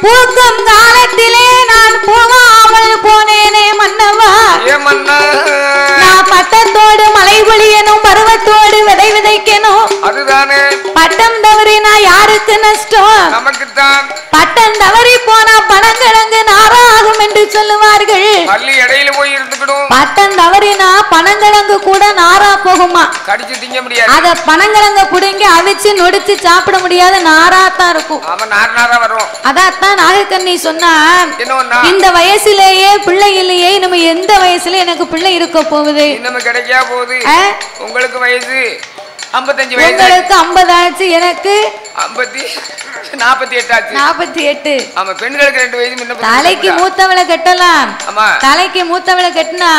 பூக்கும் காலத்திலே நான் போகாமல் போனேனே மன்னவா. நான் பட்டத்தோடு மழை பொழியணும், பருவத்தோடு விதை விதைக்கணும். அதுதானே பட்டம் தவறி நான் யாருக்கு நஷ்டம்? நமக்குத்தான். பட்டம் தவறி போனா பனங்கிழங்கு நாராகும் என்று சொல்லுவார்கள். பள்ளி இடையில போய் இருந்துக்கணும். பட்டம் தவறினா பனங்கிழங்கு கூட நாரா போகுமா? கடிச்சு திங்க முடியாது. அத பனங்கிழங்க புடுங்கி அவிச்சு நொடிச்சு சாப்பிட முடியாத நாராத்தான் இருக்கும். அதான் நாகக்கண்ணி சொன்னா, இந்த வயசுலேயே பிள்ளை இல்லையே, நம்ம எந்த வயசுல எனக்கு பிள்ளை இருக்க போகுது? கிடைக்கா போகுது. உங்களுக்கு வயசு 55 வயசு. உங்களுக்கு 50 ஆச்சு, எனக்கு 48 ஆச்சு. 48. ஆமா, பெண்களுக்கு 2 வயசு முன்ன. தலைக்கு மூத்தவளை கட்டலாம். ஆமா, தலைக்கு மூத்தவளை கட்டினா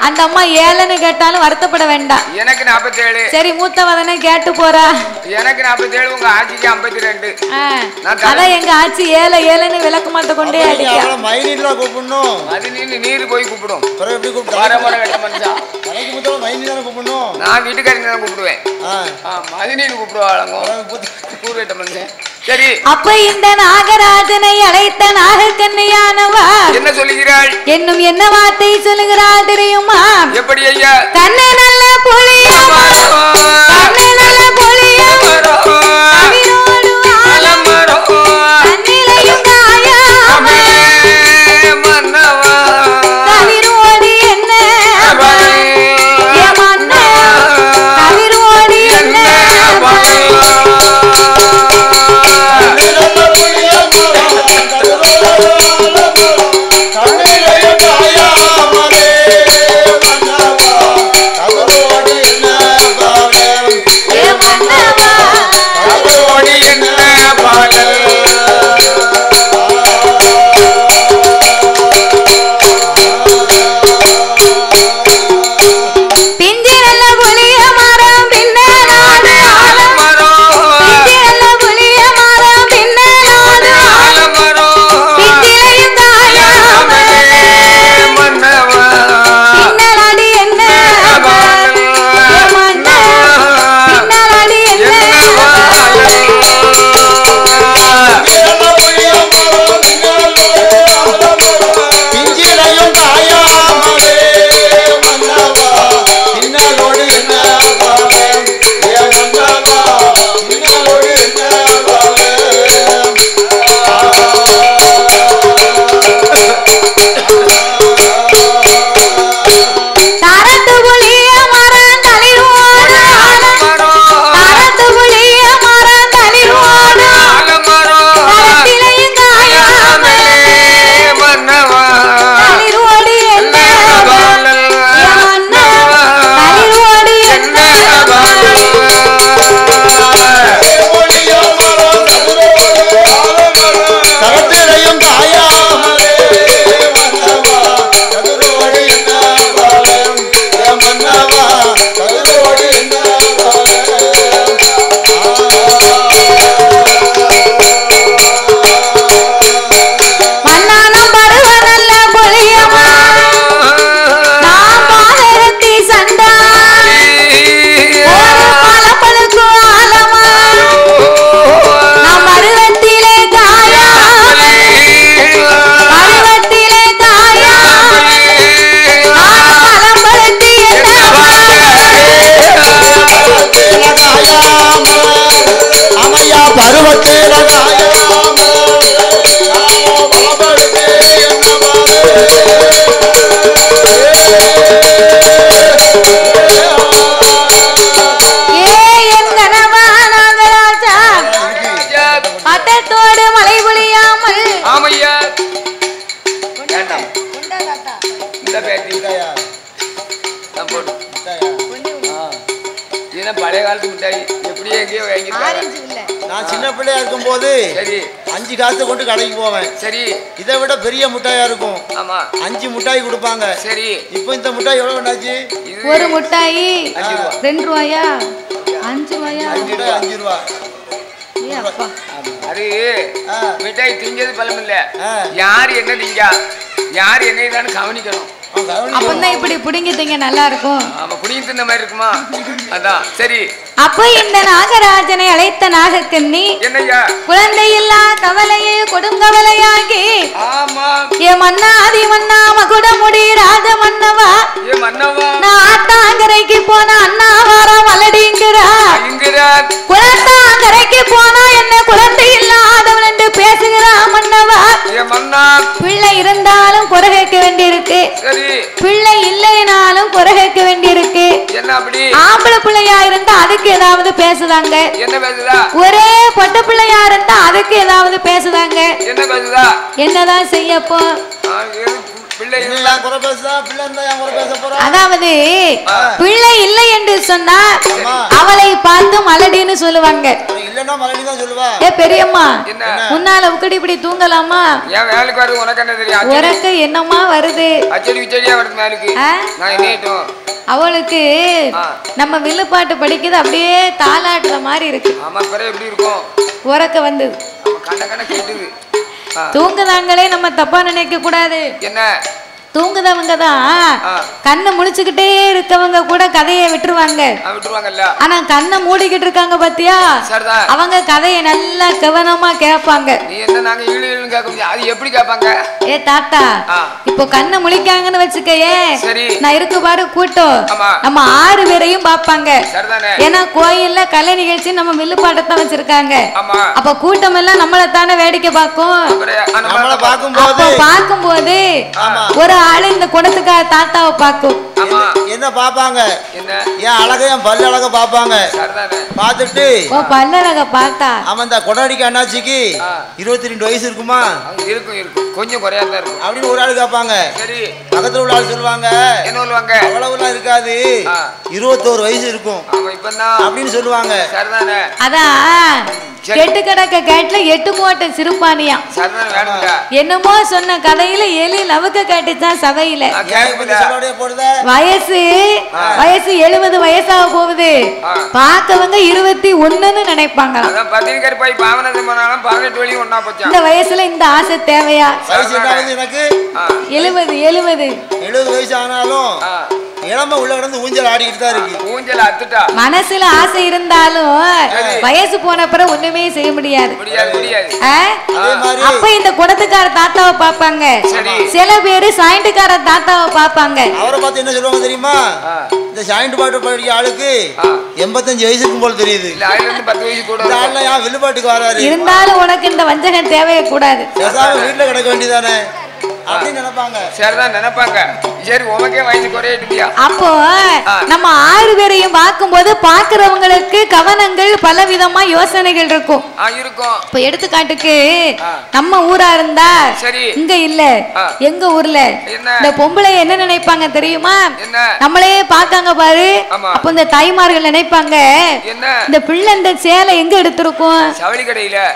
அந்த அம்மா 7ன்னு கேட்டாலும் வருத்தப்பட வேண்டாம். எனக்கு 47. சரி, மூத்தவதனை கேட்டு போறா. எனக்கு 47, உங்க ஆட்சிக்கு 52. அதான் எங்க ஆட்சி 7ன்னு விளக்கு மாட்ட கொண்டே அடிக்க. மைனில கூப்பிடணும். அது நீர் போய் கூப்பிடும். எப்படி கூப்பிடு? வர கட்ட மனுஷா. தலைக்கு மூத்தவளை மைனில கூப்பிடணும். நான் வீட்டுக்காரங்க தான் கூப்பிடுவேன். மதினின்னு கூப்பிடுவாங்க. கூறுவேட்ட மனுஷன். சரி, அப்ப இந்த நாகராஜனை அழைத்த நாகக்கண்ணியானவா என்ன சொல்லுகிறாள்? என்னும் என்ன வார்த்தை சொல்லுகிறாள் தெரியுமா? எப்படி ஐயா? கண்ணு நல்ல புளியா, கண்ணு நல்ல புளியா, கவிரோடு ஆலமரோ, கண்ணிலையும் காயாம மன்னவா, கவிரோடு என்ன மன்னவா, கவிரோடு என்ன பழைய காலத்து மிட்டாய் எப்படியே எங்கேயோ வாங்கிருக்காங்க. நான் சின்ன பிள்ளையா இருக்கும் போது சரி 5 காசு கொண்டு கடைக்கு போவேன். சரி, இதை விட பெரிய மிட்டாயா இருக்கும். ஆமா, 5 மிட்டாய் கொடுப்பாங்க. சரி, இப்போ இந்த மிட்டாய் எவ்வளவு வேண்டாச்சு? ஒரு மிட்டாய் 2 ரூபாயா? 5 ரூபாயா? 5 ரூபா. அது மிட்டாய் திங்கிறது பலம் இல்ல, யார் என்ன திங்கா யார் என்னன்னு கவனிக்கணும். அப்பதான் இப்படி புடிங்கி திங்க நல்லா இருக்கும். ஆமா, புடிங்கி தின்ன மாதிரி இருக்குமா? அதான் சரி. அப்போ இந்த நாகராஜனை அழைத்த நாகக்கண்ணி குழந்தை இல்லா கவலையே கொடுங்கவலையாகி என் மன்னாதி மன்னா மகுடமுடி ராஜ மன்னவா நான் ஆத்தாங்கரைக்கு போன அண்ணாவாரம் மலடிங்கிறா குளத்தாங்கரைக்கு போனா என்ன குழந்தை இல்லாதவன் என்று பேசுகிறா மன்னவா. பிள்ளை இருந்தாலும் குறை கேட்க வேண்டியிருக்கு, பிள்ளை இல்லைனாலும் குறை கேட்க வேண்டியிருக்கு. ஆம்பளை பிள்ளையா இருந்தா அதுக்கு ஏதாவது பேசுதாங்க, ஒரே பொட்ட பிள்ளையா இருந்தா அதுக்கு ஏதாவது பேசுதாங்க. என்னதான் செய்யப்போ அதாவது பிள்ளை இல்லை என்று சொன்னா அவளை பார்த்து மலடின்னு சொல்லுவாங்க. பெரியம்மா முன்னால உக்கடி இப்படி தூங்கலாமா? உனக்கு என்னமா வருது? அவளுக்கு நம்ம வில்லுப்பாட்டு படிக்கிறது அப்படியே தாலாட்டுற மாதிரி இருக்கு. உறக்க வந்து தூங்குதாங்களே, நம்ம தப்பா நினைக்க கூடாது. என்ன தூங்குதவங்க தான் கண்ணை முழிச்சுக்கிட்டே இருக்கவங்க கூட கதையை விட்டுருவாங்க. ஆனா கண்ணை மூடிக்கிட்டு இருக்காங்க பாத்தியா, அவங்க கதையை நல்லா கவனமா கேட்பாங்க. ஏ தாத்தா இப்போ கண்ணை முழிக்காங்கன்னு வச்சுக்கையே, நான் இருக்கு பாரு கூட்டம், நம்ம 6 பேரையும் பாப்பாங்க. ஏன்னா கோயில்ல கலை நிகழ்ச்சி நம்ம வில்லுப்பாட்டத்தான் வச்சிருக்காங்க. அப்ப கூட்டம் எல்லாம் நம்மளத்தானே வேடிக்கை பார்க்கும். பார்க்கும்போது ஒரு ஆளு இந்த குணத்துக்காக தாத்தாவை பார்க்கும். என்ன பாப்பாங்க? ஏன் அழக என் பல்லு அழக பாப்பாங்க. பார்த்துட்டு பல்லழக பார்த்தா அவன் இந்த கொடாடிக்கு அண்ணாச்சிக்கு 22 வயசு இருக்குமா? இருக்கும் கொஞ்சம் குறையாதான் இருக்கும் அப்படின்னு ஒரு ஆளு கேட்பாங்க. பக்கத்துல உள்ள ஆள் சொல்லுவாங்க என்ன சொல்லுவாங்க, அவ்வளவுலாம் இருக்காது 21 வயசு இருக்கும் அப்படின்னு சொல்லுவாங்க. அதான் கெட்டு கிடக்க கேட்டுல 8 கோட்டை சிறுபானியா என்னமோ சொன்ன கதையில 7 லவுக்க கேட்டுதான் சபையில. வயசு 70 வயசாக போகுது, பார்க்கவங்க 21ன்னு நினைப்பாங்க. இந்த வயசுல இந்த ஆசை தேவையா? 70 வயசு ஆனாலும் இளம உள்ள கிடந்து ஊஞ்சல் ஆடிக்கிட்டு தான் இருக்கு. ஊஞ்சல் அத்துட்டா மனசுல ஆசை இருந்தாலும் வயசு போன பிறகு ஒண்ணுமே செய்ய முடியாது. அப்ப இந்த குடத்துக்கார தாத்தாவை பாப்பாங்க, சில பேரு சாயிண்டுக்கார தாத்தாவை பாப்பாங்க. அவரை பார்த்து என்ன சொல்லுவாங்க தெரியுமா? இந்த சாயிண்டு பாட்டு படிக்க ஆளுக்கு 85 வயசு இருக்கும் போல தெரியுது. 10 வயசு கூட வில்லுப்பாட்டுக்கு வராரு. இருந்தாலும் உனக்கு இந்த வஞ்சகம் தேவையே கூடாது, வீட்டுல கிடக்க வேண்டியதானே அப்படி நினைப்பாங்க. சரிதான் நினைப்பாங்க. சரி உனக்கே வயசு குறையிட்டியா? அப்போ நம்ம 6 பேரையும் பார்க்கும்போது பாக்குறவங்களுக்கு கவனங்கள் பலவிதமா யோசனைகள் இருக்கும். இப்ப எடுத்துக்காட்டுக்கு நம்ம ஊரா இருந்தா இங்க இல்ல எங்க ஊர்ல இந்த பொம்பளை என்ன நினைப்பாங்க தெரியுமா? நம்மளே பாக்காங்க பாரு. அப்ப இந்த தாய்மார்கள் நினைப்பாங்க இந்த பிள்ளை இந்த சேலை எங்க எடுத்திருக்கும்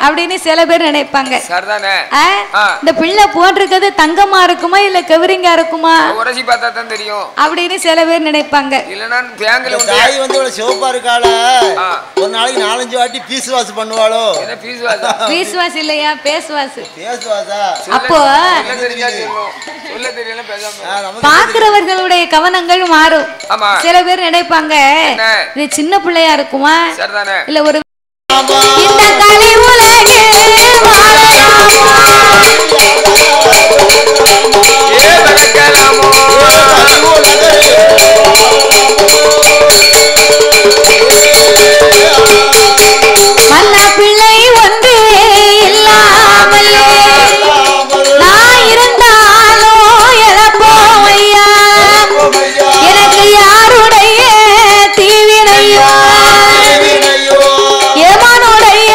அப்படின்னு சில பேர் நினைப்பாங்க. இந்த பிள்ளை போட்டிருக்கிறது தங்கமா இருக்குமா இல்ல கவரிங்கா இருக்குமா அப்படின்னு சில பேர் நினைப்பாங்க. சிவப்பா இருக்காள ஒரு நாளைக்கு 4-5 வாட்டி பீஸ் வாஷ் பண்ணுவாளோ? பீஸ் வாஷ் இல்லையா, பேஸ் வாஷ். அப்போ பாக்குறவர்களுடைய கவனங்கள் மாறும். சில பேர் நினைப்பாங்க இது சின்ன பிள்ளையா இருக்குமா இல்ல ஒரு இந்த கலை உலகில் மன்ன பிள்ளை ஒன்று இல்லாமல் நான் இருந்தாலும் எழப்போமையா, எனக்கு யாருடைய தீவினையோ எவனுடைய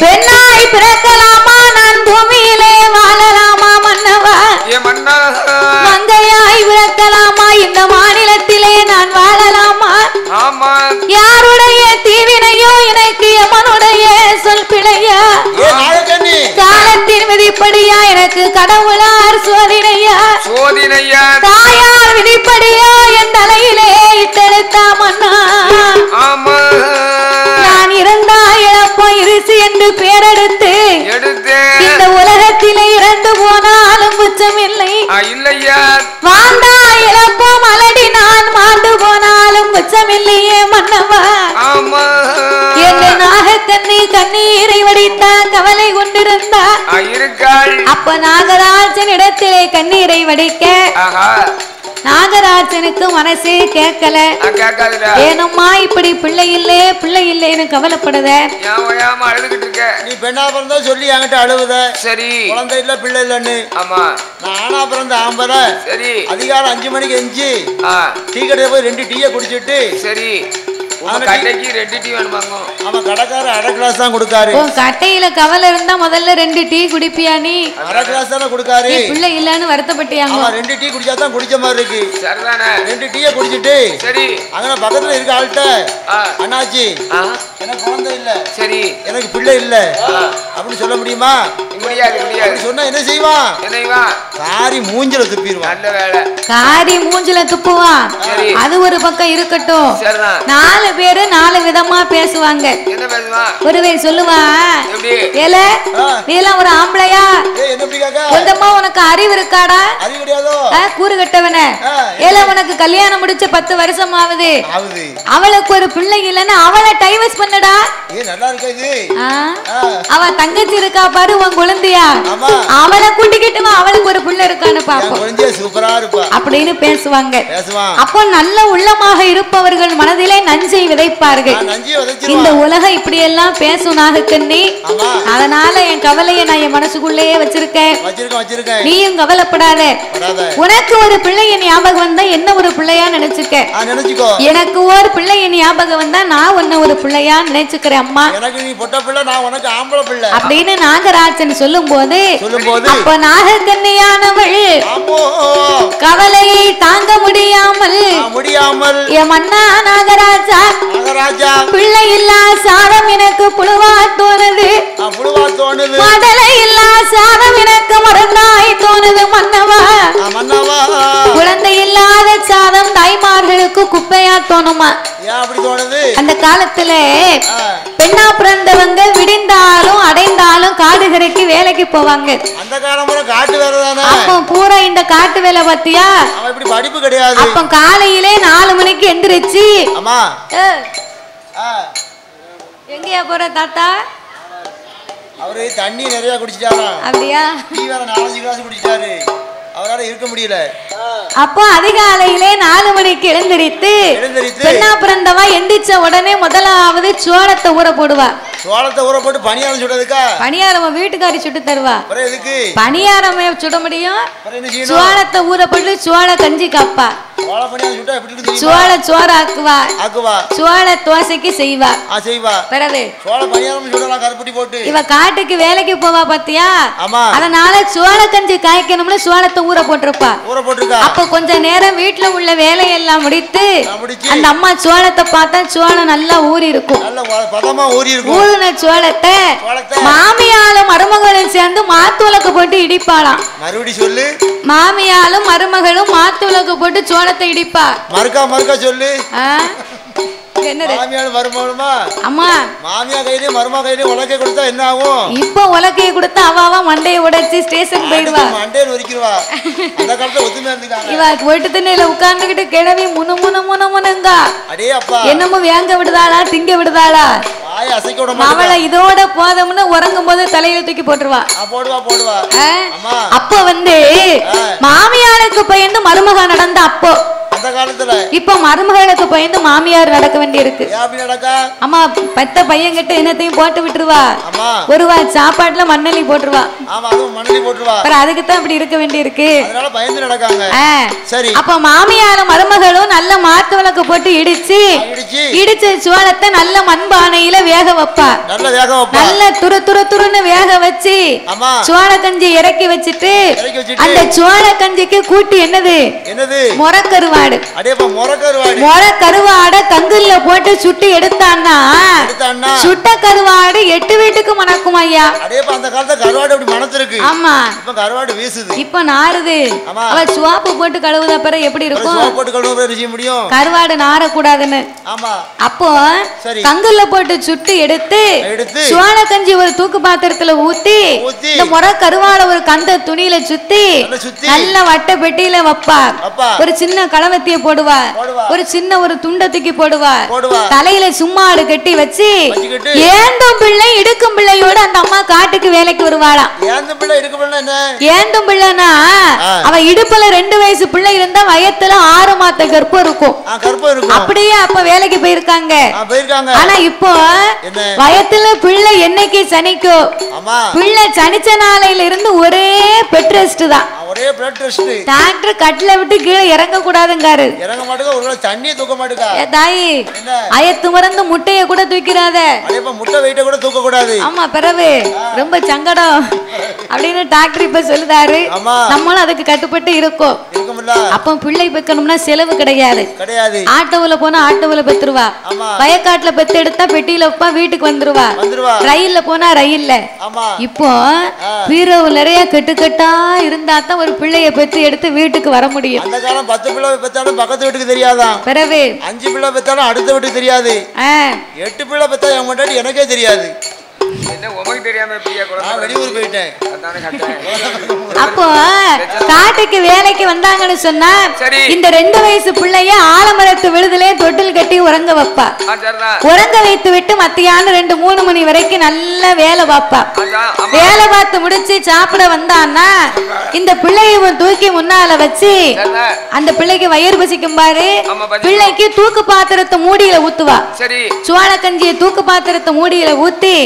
பெண்ணாய் பிறக்கலாமா நான் பூமியிலே வாழலாமா மன்னவா மங்கையாய் பிறக்கலாமா இந்த மாநிலத்திலே நான் வாழலாமா யாருடைய தீவினையோ எனக்கு எமனுடைய சொல் பிழையா காலத்தின் விதிப்படியா எனக்கு கடவுளார் சோதனையா தாயார் விதிப்படியா என் தலையிலே இட்டெடுத்தா மன்னா நான் இருந்தா இழப்போ இருசி என்று பேரெடுத்து இந்த உலகத்திலே இறந்து போனாலும் குற்றமில்லை வாழ்ந்தா இழப்போ மலடி நான் மாண்டு போனாலும் குற்றமில்லையே மன்னவா என்று நாகக்கண்ணி கண்ணீரை வடித்தா கவலை கொண்டிருந்தா அப்ப நாகராஜன் இடத்திலே கண்ணீரை வடிக்க நாகராஜனுக்கு மனசே கேட்கல ஏனம்மா இப்படி பிள்ளை இல்லைன்னு கவலைப்படுத நீ பெண்ணா பிறந்தா சொல்லி என்கிட்ட அழுவுத சரி குழந்தை இல்ல பிள்ளை இல்லன்னு ஆமா நான் ஆனா பிறந்த ஆம்பளை சரி அதிகாரம் 5 மணிக்கு எஞ்சி டீ கடையில போய் 2 டீயை குடிச்சிட்டு சரி கட்டைக்கு 2 டீ வேணுமாங்க ஆமா கடைக்கார அரை கிளாஸ் தான் கொடுக்காரு கட்டையில கவலை இருந்தா முதல்ல 2 டீ குடிப்பியா நீ அரை கிளாஸ் தான கொடுக்காரு பிள்ளை இல்லன்னு வருத்தப்பட்டியாங்க ஆமா 2 டீ குடிச்சா தான் குடிச்ச மாதிரி இருக்கு சரிதானே 2 டீயை குடிச்சிட்டு சரி அங்க பக்கத்துல இருக்க ஆள்கிட்ட அண்ணாச்சி எனக்கு குழந்தை இல்ல சரி எனக்கு பிள்ளை இல்ல அப்படி சொல்ல முடியுமா முடியாது சொன்னா என்ன செய்வான் காரி மூஞ்சில துப்பிடுவான் நல்ல வேளை காரி மூஞ்சில துப்புவான் அது ஒரு பக்கம் இருக்கட்டும் 4 பேரு 4 விதமா பேசுவாங்க என்ன பேசுவான் ஒருவன் சொல்லுவான் ஏல நீ எல்லாம் ஒரு ஆம்பளையா கொஞ்சமா உனக்கு அறிவு இருக்காடா அறிவு கிடையாதோ கூறு கட்டவனே ஏல உனக்கு கல்யாணம் முடிச்சு 10 வருஷம் ஆகுது அவளுக்கு ஒரு பிள்ளை இல்லன்னு அவளை டைவர்ஸ் பண்ணடா நல்லா இருக்கு இது அவ தங்கச்சி இருக்கா பாரு உன் குழந்தையா அவளை கூட்டிக்கிட்டு அவளுக்கு ஒரு பிள்ளை இருக்கான்னு பாப்போம் சூப்பரா இருப்பா அப்படின்னு பேசுவாங்க அப்போ நல்ல உள்ளமாக இருப்பவர்கள் மனதிலே நஞ்சை விதைப்பார்கள் இந்த உலகம் இப்படி எல்லாம் பேசும் நாகக்கண்ணி அதனால என் கவலையை நான் என் மனசுக்குள்ளேயே வச்சிருக்கேன் நீயும் கவலைப்படாத உனக்கு ஒரு பிள்ளைய ஞாபகம் வந்தா என்ன ஒரு பிள்ளையா நினைச்சுக்க எனக்கு ஒரு பிள்ளைய ஞாபகம் வந்தா நான் உன்ன ஒரு பிள்ளையா நினைச்சுக்கிறேன் அம்மா அப்படின்னு நாகராஜன் சொல்லும் போது அப்ப நாகக்கண்ணியானவள் கவலையை தாங்க முடியாமல் என் மன்னா நாகராஜா பிள்ளை இல்லா சாதம் எனக்கு புழுவா தோணுது மடலை இல்லா சாதம் எனக்கு மறந்தாய் தோணுது மன்னவா குழந்தை இல்லாத சாதம் தாய்மார்களுக்கு குப்பையா தோணுமா அந்த காலத்துல பெண்ணா பிறந்தவங்க விடிந்தாலும் அடைந்தாலும் காடுகரைக்கு வேலைக்கு போவாங்க அந்த காலமுறை காட்டு வேலை தானே அப்ப பூரா இந்த காட்டு வேலை பத்தியா இப்படி படிப்பு கிடையாது அப்ப காலையிலே 4 மணிக்கு எந்திரிச்சு அம்மா எங்கயா போற தாத்தா அவரு தண்ணி நிறைய குடிச்சிட்டாராம் அப்படியா டீ வேற 4 கிளாஸ் குடிச்சிட்டாரு அவரால இருக்க முடியல அப்போ அதிகாலையிலே 4 மணிக்கு எழுந்திரித்து பெண்ணா பிறந்தவா எந்திரிச்ச உடனே முதலாவது சோளத்தை ஊற போடுவா சோளத்தை ஊற போட்டு பணியாரம் சுடுறதுக்கா பணியாரம் வீட்டுக்காரி சுட்டு தருவா எதுக்கு பணியாரம் சுட முடியும் சோளத்தை ஊற போட்டு சோள கஞ்சி காப்பா சோள சோறு ஆக்குவா சோள தோசைக்கு செய்வா பிறகு இவ காட்டுக்கு வேலைக்கு போவா பாத்தியா அதனால சோள கஞ்சி காய்க்கணும்னு சோளத்தை ஊற போட்டிருப்பா அப்ப கொஞ்ச நேரம் வீட்டுல உள்ள வேலையெல்லாம் முடித்து அந்த அம்மா சோளத்தை பார்த்தா சோளம் நல்லா ஊறி இருக்கும் ஊறின சோளத்தை மாமியாலும் மருமகளும் சேர்ந்து மாத்துளக்கு போட்டு இடிப்பாளாம் மறுபடி சொல்லு மாமியாலும் மருமகளும் மாத்துளக்கு போட்டு சோளத்தை இடிப்பா மறுக்கா சொல்லு மாமியார் மருமகளுமா அம்மா மாமியா கையிலயும் மருமக கையிலயும் உலக்கை கொடுத்தா என்ன ஆகும் இப்ப உலக்கையை கொடுத்தா அவ மண்டையை உடைச்சு ஸ்டேஷன் போயிடுவா மண்டையை நொறுக்கிடுவா அந்த காலத்துல ஒத்துமையா இருந்துக்காங்க இவ போயிட்டு திண்ணையில உட்கார்ந்துகிட்டு கிழவி முனுங்க அடே அப்பா என்னமோ வேங்க விடுதாளா திங்க விடுதாளா வாய் அசைக்க விட மாட்டா அவளை இதோட போதம்னு உறங்கும் போது தலையில தூக்கி போட்டுருவா போடுவா அப்ப வந்து மாமியாருக்கு பயந்து மருமக நடந்த அப்போ அந்த அந்த காலத்துல. இப்ப மருமகளுக்கு பயந்து மாமியார் நடக்க வேண்டி இருக்கு. எப்படி நடக்க? அம்மா பெத்த பையன் கிட்ட என்னத்தையும் போட்டு விட்டுருவா. ஒருவா சாப்பாட்டுல மண்ணெண்ணி போட்டுருவா. ஆமா, அதுவும் மண்ணெண்ணி போட்டுருவா. அதுக்கு தான் இப்படி இருக்க வேண்டி இருக்கு. அதனால பயந்து நடக்காங்க. சரி. அப்ப மாமியாரும் மருமகளும் நல்ல மாத்து விளக்கு போட்டு இடிச்சு சோளத்தை நல்ல மண்பானையில வேக வைப்பா. நல்ல துருன்னு வேக வச்சு சோள கஞ்சி இறக்கி வச்சுட்டு அந்த சோள கஞ்சிக்கு கூட்டி என்னது மொரக்கருவாடு. மொரக்கருவாட கங்குல்ல போட்டு சுட்டி எடுத்தான்னா சுட்ட கருவாடு 8 வீட்டுக்கு மணக்கும் ஐயா. அந்த காலத்துல கருவாடு அப்படி மணத்திருக்கு. ஆமா, இப்ப கருவாடு வீசுது. இப்ப நாறுது. அவ சுவாப்பு போட்டு கழுவுத பிற எப்படி இருக்கும்? சுவாப்பு போட்டு கழுவுற செய்ய முடியும். கருவாடு நாற கூடாதுன்னு. ஆமா. அப்போ கங்குல்ல போட்டு சுட்டி எடுத்து சோள கஞ்சி ஒரு தூக்கு பாத்திரத்துல ஊத்தி இந்த முறை கருவாட ஒரு கந்த துணியில சுத்தி நல்ல வட்ட பெட்டியில வைப்பா. ஒரு சின்ன களவத்திய போடுவா. ஒரு சின்ன ஒரு துண்டத்துக்கு போடுவா. தலையில சும்மாடு கட்டி வச்சு ஏந்தும் பிள்ளை இடுக்கும் பிள்ளையோட அந்த அம்மா காட்டுக்கு வேலைக்கு வருவாளாம். ஏந்தும் பிள்ளைனா அவ இடுப்புல 2 வயசு பிள்ளை இருந்தா வயத்துல 6 மாத கர்ப்பம் இருக்கும். அப்படியே அப்ப வேலைக்கு போயிருக்காங்க. ஆனா இப்போ வயத்துல பிள்ளை என்னைக்கு சனிக்கோ பிள்ளை சனிச்ச நாளையில இருந்து ஒரே பெட் ரெஸ்ட் தான். டாக்டர் கட்டில விட்டு கீழே இறங்க கூடாதுங்காரு. தண்ணி தூக்க மாட்டேங்க தாயி. அயத்து மறந்து முட்டைய கூட தூக்கிறாத. முட்டை வெயிட்ட கூட தூக்க கூடாது. ஆமா, பிறகு ரொம்ப சங்கடம் அப்படின்னு டாக்டர் இப்ப சொல்லுதாரு. நம்மளும் அதுக்கு கட்டுப்பட்டு இருக்கோம். அப்ப பிள்ளை பெக்கணும்னா செலவு கிடையாது. ஆட்டோவுல போனா ஆட்டோவுல பெத்துருவா. வயக்காட்டுல பெத்து எடுத்தா பெட்டியில வைப்பா, வீட்டுக்கு வந்துருவா. ரயில்ல போனா ரயில்ல. இப்போ பீரோவு நிறைய கட்டுக்கட்டா இருந்தா தான் ஒரு பிள்ளைய பெத்து எடுத்து வீட்டுக்கு வர முடியும். அந்த காலம் 10 பிள்ளை பெத்தாலும் பக்கத்து வீட்டுக்கு தெரியாதான். பிறகு 5 பிள்ளை பெத்தாலும் அடுத்த வீட்டுக்கு தெரியாது. 8 பிள்ளை பெத்தா என் முன்னாடி எனக்கே தெரியாது. அப்போ காட்டுக்கு வேலைக்கு வந்தாங்கன்னு சொன்னா இந்த 2 வயசு பிள்ளைய ஆலமரத்து விழுதுல தொட்டில் கட்டி உறங்க வைப்பா. உறங்க வைத்து விட்டு மத்தியானம் 2-3 மணி வரைக்கும் நல்ல வேலை பார்ப்பா. வேலை பார்த்து முடிச்சு சாப்பிட வந்தான்னா இந்த பிள்ளைய தூக்கி முன்னால வச்சு அந்த பிள்ளைக்கு வயிறு பசிக்கும் பாரு. பிள்ளைக்கு தூக்கு பாத்திரத்தை மூடியில ஊத்துவா. சோள கஞ்சியை தூக்கு பாத்திரத்தை மூடியில ஊத்தி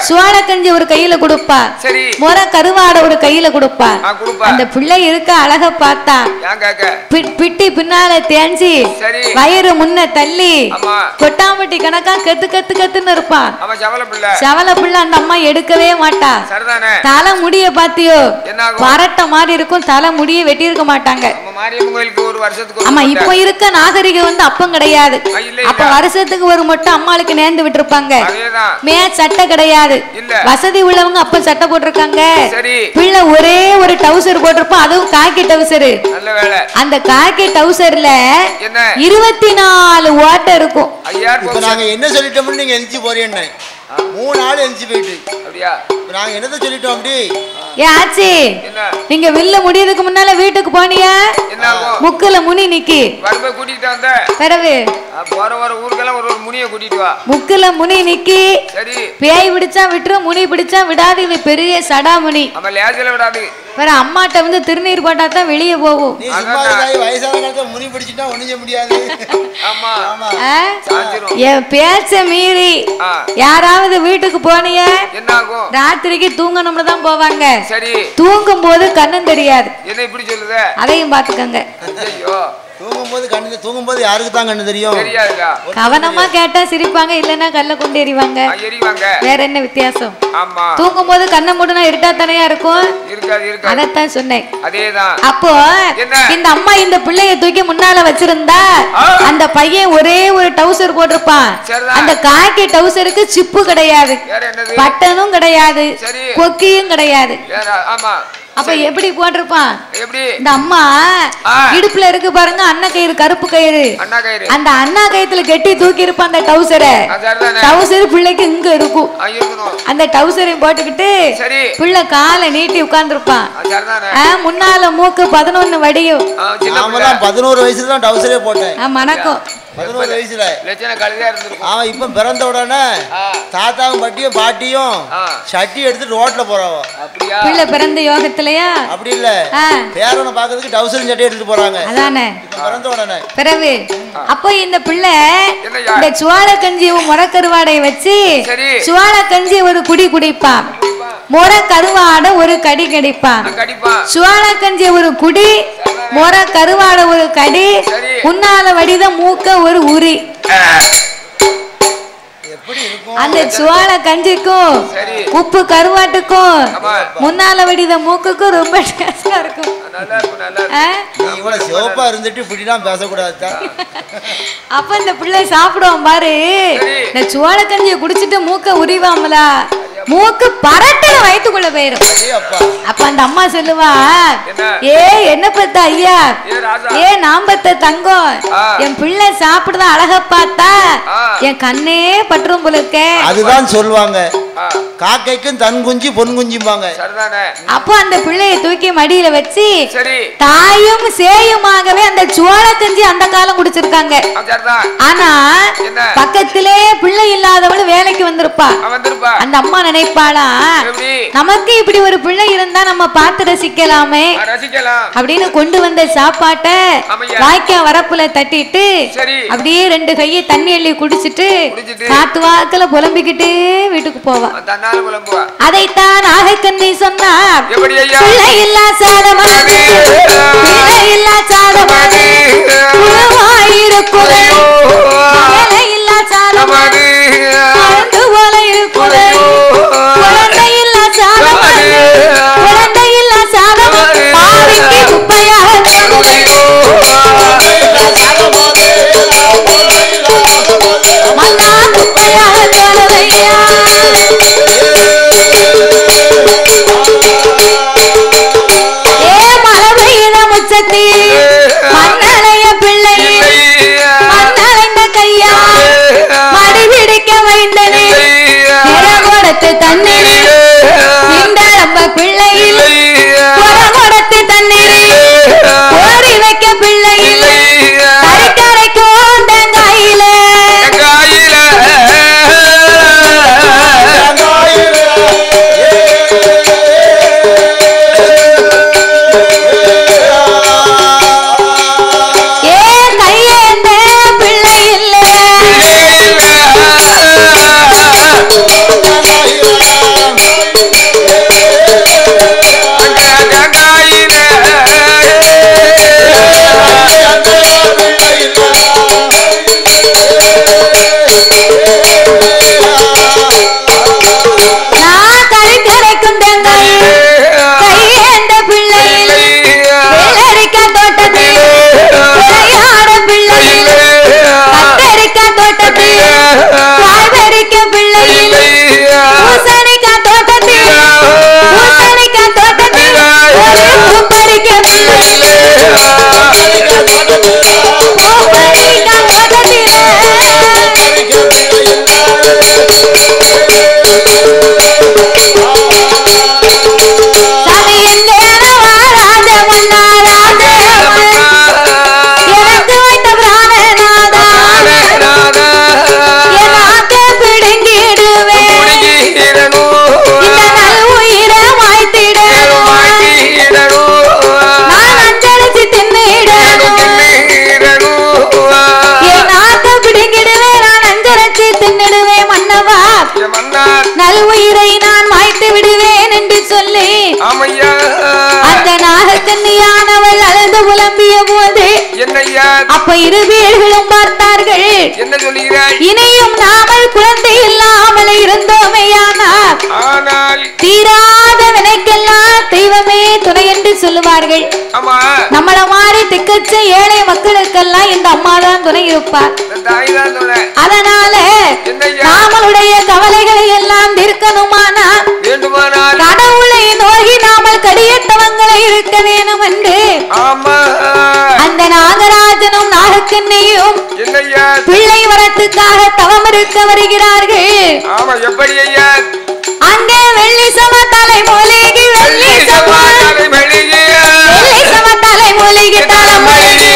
சோள கஞ்சி ஒரு கையில கொடுப்பா. முறை கருவாட ஒரு கையில கொடுப்பா. அந்த பிள்ளை இருக்க அழக பார்த்தா பிட்டி பின்னால தேஞ்சி வயிறு முன்ன தள்ளி கொட்டாம்பட்டி கணக்கா கத்து கத்து கத்துன்னு இருப்பான். சவல பிள்ளை அந்த அம்மா எடுக்கவே மாட்டா. தலை முடிய பாத்தியோ பரட்ட மாதிரி இருக்கும். தலை முடிய வெட்டி இருக்க மாட்டாங்க. ஆமா, இப்ப இருக்க நாகரிகம் வந்து அப்பம் கிடையாது. அப்ப வருஷத்துக்கு ஒரு மொட்டை அம்மாளுக்கு நேர்ந்து விட்டு இருப்பாங்க. மே சட்டை கிடையாது. வசதி உள்ளவங்க அப்ப சட்டை போட்டிருக்காங்க. பிள்ளை ஒரே ஒரு டவுசர் போட்டிருப்போம், அதுவும் காக்கி டவுசர். அந்த காக்கி டவுசர்ல 24 ஓட்டை இருக்கும். நாங்க என்ன சொல்லிட்டோம்னு நீங்க எந்திச்சு போறீங்க. 3 நாள் எந்திச்சு போயிட்டு நாங்க என்னத சொல்லிட்டோம். அப்படி ஆச்சி, நீங்க வில்ல முடியதுக்கு முன்னால வீட்டுக்கு போனியா? முக்குல முனி நிக்கி கூட்டிட்டு வந்த பிறகு ஊருக்கெல்லாம் ஒரு முனியை கூட்டிட்டு வா. முக்குல முனி நிக்கி பேய் பிடிச்சா விட்டுரும், முனி பிடிச்சா விடாது. இது பெரிய சடா முனி. விடாது. வேற அம்மாட்ட வந்து திருநீர் போட்டா தான் வெளியே போகும். முனி பிடிச்சிட்டா ஒண்ணும் முடியாது. என் பேச்ச மீறி யாராவது வீட்டுக்கு போனிய ராத்திரிக்கு தூங்கணும்னு தான் போவாங்க. தூங்கும் போது கண்ணும் தெரியாது. அதையும் பாத்துக்கங்க. தூங்கும்போது யாருக்கு தான் கண்ணு தெரியும்? கவனமா கேட்டா சிரிப்பாங்க, இல்லன்னா கல்ல கொண்டு எறிவாங்க. வேற என்ன வித்தியாசம்? தூங்கும் போது கண்ணை மூடனா இருட்டா தானே இருக்கும். அதத்தான் சொன்னேன். அப்போ இந்த அம்மா இந்த பிள்ளைய தூக்கி முன்னால வச்சிருந்தா அந்த பையன் ஒரே ஒரு டவுசர் போட்டிருப்பான். அந்த காக்கி டவுசருக்கு சிப்பு கிடையாது, பட்டனும் கிடையாது, கொக்கியும் கிடையாது. அப்ப எப்படி போட்டிருப்பான்? இந்த அம்மா இடுப்புல இருக்கு பாருங்க அண்ணா கயிறு, கருப்பு கயிறு. அந்த அண்ணா கயித்துல கெட்டி தூக்கி இருப்பான் அந்த டவுசரை. டவுசர் பிள்ளைக்கு இங்க இருக்கும். அந்த டவுசரையும் போட்டுக்கிட்டு பிள்ளை காலை நீட்டி உட்கார்ந்து இருப்பான். முன்னால மூக்கு 11 வடியும். 11 வயசுல தான் டவுசரே போட்டேன். மணக்கும் 11 வயசுல லட்சண கழுதையா இருந்திருக்கும். அவன் இப்ப பிறந்த உடனே தாத்தாவும் பட்டியும் பாட்டியும் சட்டி எடுத்து ரோட்ல போறாவோ. அப்படியா? பிள்ளை பிறந்த யோகத்திலயா? அப்படி இல்ல, பேரனை பாக்கிறதுக்கு டவுசர் சட்டி எடுத்துட்டு போறாங்க. அதானே பிறந்த உடனே பிறகு அப்போ இந்த பிள்ளை இந்த சுவாழ கஞ்சியும் முறக்கருவாடை வச்சு சுவாழ கஞ்சி ஒரு குடி குடிப்பான், முறை கருவாடை ஒரு கடி கடிப்பான். சுவாழ கஞ்சி ஒரு குடி, முறை கருவாடை ஒரு கடி, உன்னால வடித மூக்க ஒரு உரி. அந்த சுவாழ கஞ்சிக்கும் உப்பு கருவாட்டுக்கும் முன்னால வடித மூக்குக்கும் ரொம்ப டேஸ்டா இருக்கும். சிவப்பா இருந்துட்டு இப்படிலாம் பேசக்கூடாது. அப்ப இந்த பிள்ளை சாப்பிடுவோம் பாரு, இந்த சுவாழ கஞ்சியை குடிச்சிட்டு மூக்க உரிவாமல, மூக்கு பரட்டல வயிற்றுக்குள்ள போயிரும். அப்ப அந்த அம்மா சொல்லுவா, ஏ என்ன பத்த ஐயா, ஏ நான் பத்த தங்கம், என் பிள்ளை சாப்பிடுதான் அழக பார்த்தா என் கண்ணே பற்றும் போலுக்க. அதுதான் சொல்லுவாங்க, காக்கைக்கும் தன் குஞ்சு பொன் குஞ்சும்பாங்க. அப்போ அந்த பிள்ளையை தூக்கி மடியில வச்சு தாயும் சேயுமாகவே அந்த சோள கஞ்சி அந்த காலம் குடிச்சிருக்காங்க. ஆனா பக்கத்திலே பிள்ளை இல்லாதவளு வேலைக்கு வந்திருப்பா. அந்த அம்மா நினைப்பாளா, நமக்கு இப்படி ஒரு பிள்ளை இருந்தா நம்ம பார்த்து ரசிக்கலாமே அப்படின்னு கொண்டு வந்த சாப்பாட்டை வாய்க்கா வரப்புல தட்டிட்டு அப்படியே 2 கையை தண்ணி அள்ளி குடிச்சிட்டு காத்து வாக்குல புலம்பிக்கிட்டே வீட்டுக்கு போவா. அதைத்தான் நாகக்கண்ணி சொன்னார், பிள்ளை இல்லா சாதமானே, பிள்ளை இல்லா சாதமானே, உருவாயிருக்குதே, பிள்ளை இல்லா சாதமானே, பறந்து போல இருக்குதே, குழந்தை இல்லா சாதமானே, குழந்தை இல்லா சாதமானே, பாவிக்கு குப்பையாக மன்னா குப்பையாக தோணுதையா. மண்ணலைய பிள்ளை மண்ணலைந்த கையா மடி பிடிக்க வைந்தனே, கொடுத்து தண்ணீர் இந்த நம்ம பிள்ளையில் கொடுத்து தண்ணீர் ஓடி வைக்க பிள்ளையில் கரைக்கும் தேங்காயில நல்வுயிரை நான் மாய்த்து விடுவேன் என்று சொல்லி அந்த நாகக்கன்னியானவள் அழுது புலம்பிய போது அப்ப 2 பேர்களும் பார்த்தார்கள், இனியும் நாமல் குழந்தை இல்லாமல் இருந்தோமேயானால் தீராத வினைக்கெல்லாம் தெய்வமே துணை என்று சொல்லுவார்கள். நம்மள மாதிரி திக்கச்ச ஏழை மக்களுக்கெல்லாம் இந்த அம்மா தான் துணை இருப்பார். அதனால நாமளுடைய கவலைகளை எல்லாம் தீர்க்கணுமானா கடவுளை நோகி நாமல் கடியத்தவங்களை இருக்க வேணும் என்று அந்த நாகராஜனும் நாகக்கண்ணியும் பிள்ளை வரத்துக்காக தவம் இருக்க வருகிறார்கள். அங்கே வெள்ளி சம தலை மூலிகை, வெள்ளி சம தலை மூலிகை, தலை மூலிகை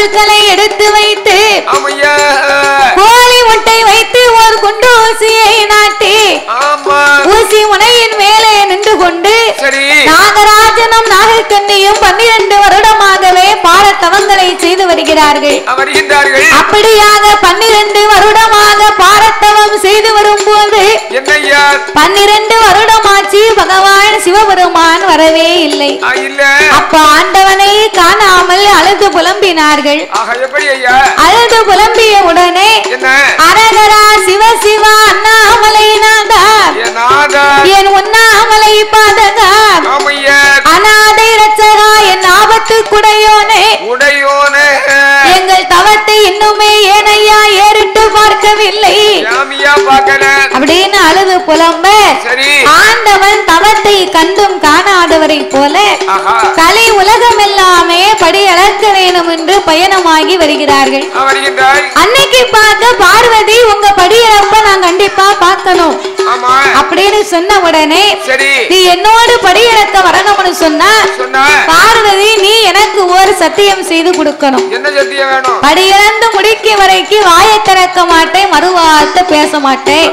பொருட்களை எடுத்து வைத்து கோழி முட்டை வைத்து ஒரு குண்டு ஊசியை நாட்டி ஊசி முனையின் மேலே நின்று கொண்டு நாகராஜனும் நாகக்கண்ணியும் 12 வருடமாகவே பாரத்தவங்களை செய்து வருகிறார்கள். அப்படியாக 12 வருடமாக பாரத்தவம் செய்து வரும்போது 12 வருடமாச்சு பகவான் சிவபெருமான் வரவே இல்லை. அப்ப ஆண்டவனை காணாமல் அழுது புலம்பினார்கள். அழுது புலம்பிய உடனே அரகரா சிவ சிவ அண்ணாமலை நாதா என் உண்ணாமலை பாதகா அநாதை ரட்சகா என் ஆபத்து குடையோனே எங்கள் தவத்தை இன்னுமே ஏனையா ஏறிட்டு பார்க்கவில்லை அப்படின்னு அழுது புலம்ப ஆண்டவன் தவத்தை கண்டும் காணாதவரை போல கலை உலகம் எல்லாமே படியளக்க வேணும் என்று பயணமாகி வருகிறார்கள். அன்னைக்கு பார்க்க பார்வதி உங்க படியளப்ப நான் கண்டிப்பா பார்க்கணும் அப்படின்னு சொன்ன உடனே நீ என்னோடு படியளக்க வரணும்னு சொன்னா பார்வதி நீ எனக்கு ஒரு சத்தியம் செய்து கொடுக்கணும். படியிழந்து முடிக்க வரைக்கும் வாயை திறக்க மாட்டேன், மறுவார்த்தை பேச மாட்டேன்.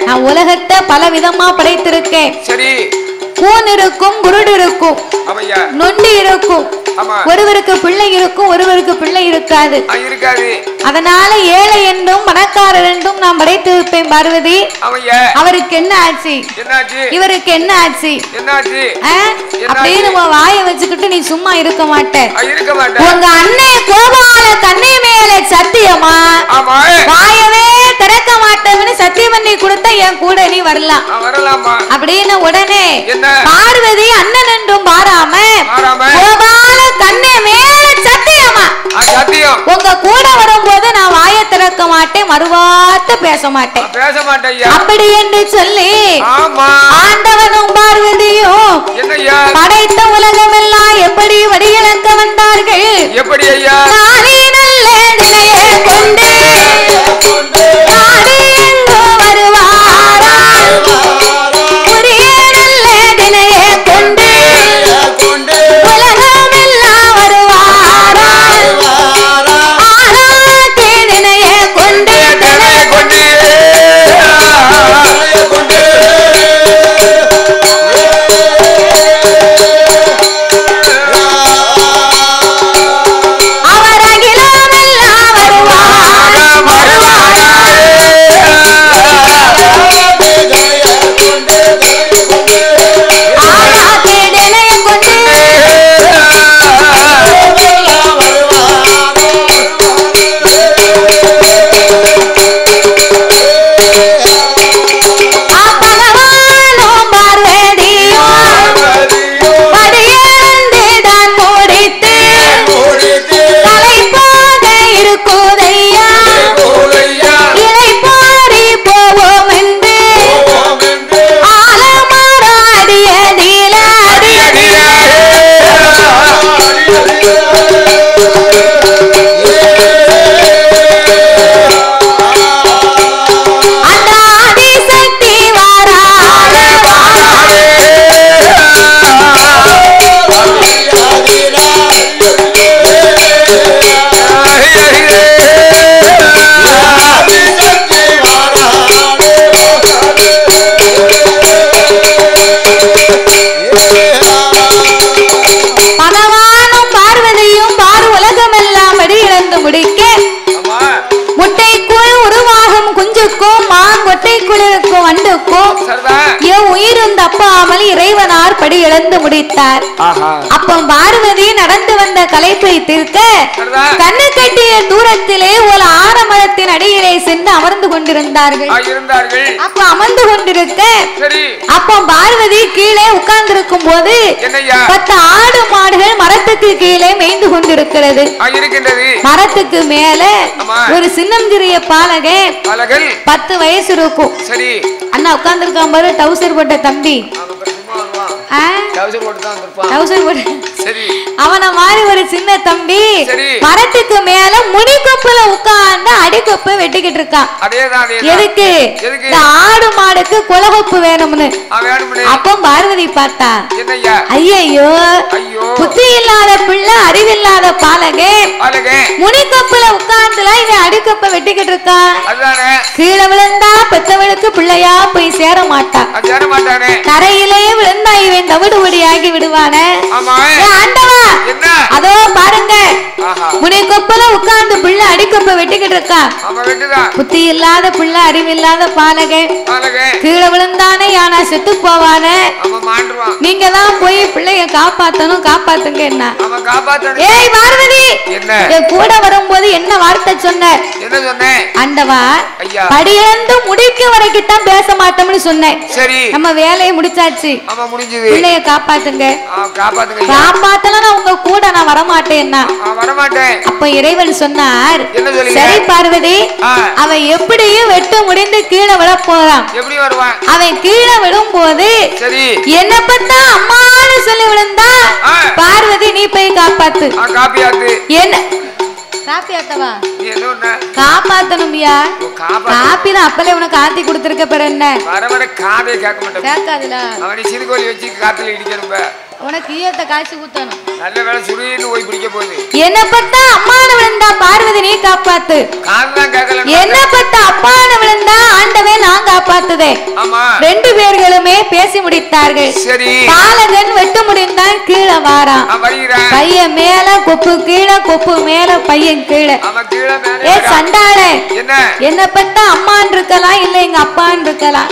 நான் உலகத்தை பல விதமா படைத்திருக்கேன். கூன் இருக்கும், குருடு இருக்கும், நொண்டி இருக்கும், ஒருவருக்கு பிள்ளை இருக்கும், ஒருவருக்கு பிள்ளை இருக்காது. அதனால ஏழை என்றும் பணக்காரர் என்றும் நான் படைத்து இருப்பேன். பார்வதி அவருக்கு என்ன ஆச்சு, இவருக்கு என்ன ஆச்சு அப்படின்னு வாயை வச்சுக்கிட்டு நீ சும்மா இருக்க மாட்டேன். உங்க அண்ணே கோபால கண்ணே மேல சத்தியமா வாயவே திறக்க மாட்டேன்னு சத்தியம் பண்ணி கொடுத்த என் கூட நீ வரலாம் அப்படின்னு உடனே பார்வதி அண்ணன் என்றும் பாராம கோபால கண்ணே மேல சத்தியமா உங்க கூட வரும்போது நான் வாயை திறக்க மாட்டேன், மறுவார்த்தை பேச மாட்டேன் அப்படி என்று சொல்லி ஆண்டவனும் பார்வதியும் படைத்த உலகம் எல்லாம் எப்படி வடியிழக்க வந்தார்கள். எப்படி ஐயா நானே நல்ல நிலையை கொண்டு நானே எங்கோ வருவாரால் புரிய நல்ல தினையை கொண்டு உலகம் எல்லாம் வருவாரால் ஆராய்ச்சி தினையை கொண்டு இறைவனார் படி இழந்து முடித்தார். அப்ப பார்வதி நடந்து வந்த களைப்பை தீர்க்க கண்ணு கட்டிய தூரத்திலே ஒரு ஆலமரத்தின் அடியிலே சென்று அமர்ந்து கொண்டிருந்தார்கள். அப்ப அமர்ந்து கொண்டிருக்க அப்ப பார்வதி கீழே உட்கார்ந்திருக்கும் போது 10 ஆடு மாடுகள் மரத்துக்கு கீழே மேய்ந்து கொண்டிருக்கிறது. மரத்துக்கு மேல ஒரு சின்னஞ்சிறிய பாலகன் 10 வயசு இருக்கும். அண்ணா உட்கார்ந்து இருக்கான் பாரு, டவுசர் போட்ட தம்பி. அவன மாதிரி ஒரு சின்ன தம்பி மரத்துக்கு மேல முனிக்கொப்புல உட்கார்ந்து அடிக்கொப்பு வெட்டிக்கிட்டு இருக்கான். எதுக்கு? ஆடு மாடுக்கு குலகொப்பு வேணும்னு. அப்ப பார்வதி பார்த்தா, ஐயோ புத்தி இல்லாத பிள்ளை, அறிவில்லாத பாலகே, முனிக்கொப்புல உட்கார்ந்துல இவன் அடிக்கொப்ப வெட்டிக்கிட்டு இருக்கான். கீழே விழுந்தா பெத்தவளுக்கு பிள்ளையா போய் சேர மாட்டான். தரையிலே விழுந்தா இவன் தவிடுபடி ஆகி விடுவானே. ஆண்டவா, அதோ பாருங்க, முனிக்கொப்புல உட்கார்ந்து பிள்ளை அடிக்கொப்ப வெட்டிக்கிட்டு இருக்கான். புத்தி இல்லாத பிள்ளை, அறிவில்லாத பாலகே, கீழே விழுந்தானே யானா செத்து போவானே. நீங்க தான் போய் பிள்ளைய காப்பாத்தணும், காப்பாத்துங்க. என்ன ஏய் பார்வதி, கூட வரும்போது என்ன வார்த்தை சொன்ன? ஆண்டவா, படியிழந்து முடிக்க வரைக்கும் தான் பேச மாட்டோம்னு சொன்னேன். நம்ம வேலையை முடிச்சாச்சு, பிள்ளைய காப்பாத்துங்க. காப்பாத்தலாம் உங்க கூட நான் வரமாட்டேன்னா. அப்ப இறைவன் சொன்னார், சரி பார்வதி, அவன் எப்படியும் வெட்டு முடிந்து கீழே விழ போறான். அவன் கீழே விழும் போது என்ன பத்தா அம்மான்னு சொல்லி விழுந்தா, பார்வதி நீ போய் காப்பாத்து. என்ன காப்பியாத்தவா? காப்பாத்தணும்யா. காப்பி தான் அப்பலே உனக்கு ஆத்தி கொடுத்திருக்க. பிற என்ன கேட்காதுல உனக்கு ஈயத்தை காய்ச்சி ஊத்தணும். நல்ல வேளை சுடுன்னு போய் பிடிக்க போகுது. என்ன பத்தா அம்மான விழுந்தா பார்வதி நீ காப்பாத்து. என்ன பத்தா அப்பான விழுந்தா ஆண்டவே நான் காப்பாத்துதே. ரெண்டு பேர்களுமே பேசி முடித்தார்கள். பாலகன் வெட்டு முடிந்தான், கீழே வாரான். பையன் மேல கொப்பு கீழே, கொப்பு மேல பையன் கீழே. ஏ சண்டாளே, என்ன பத்தா அம்மான் இருக்கலாம், இல்ல எங்க அப்பான்னு இருக்கலாம்.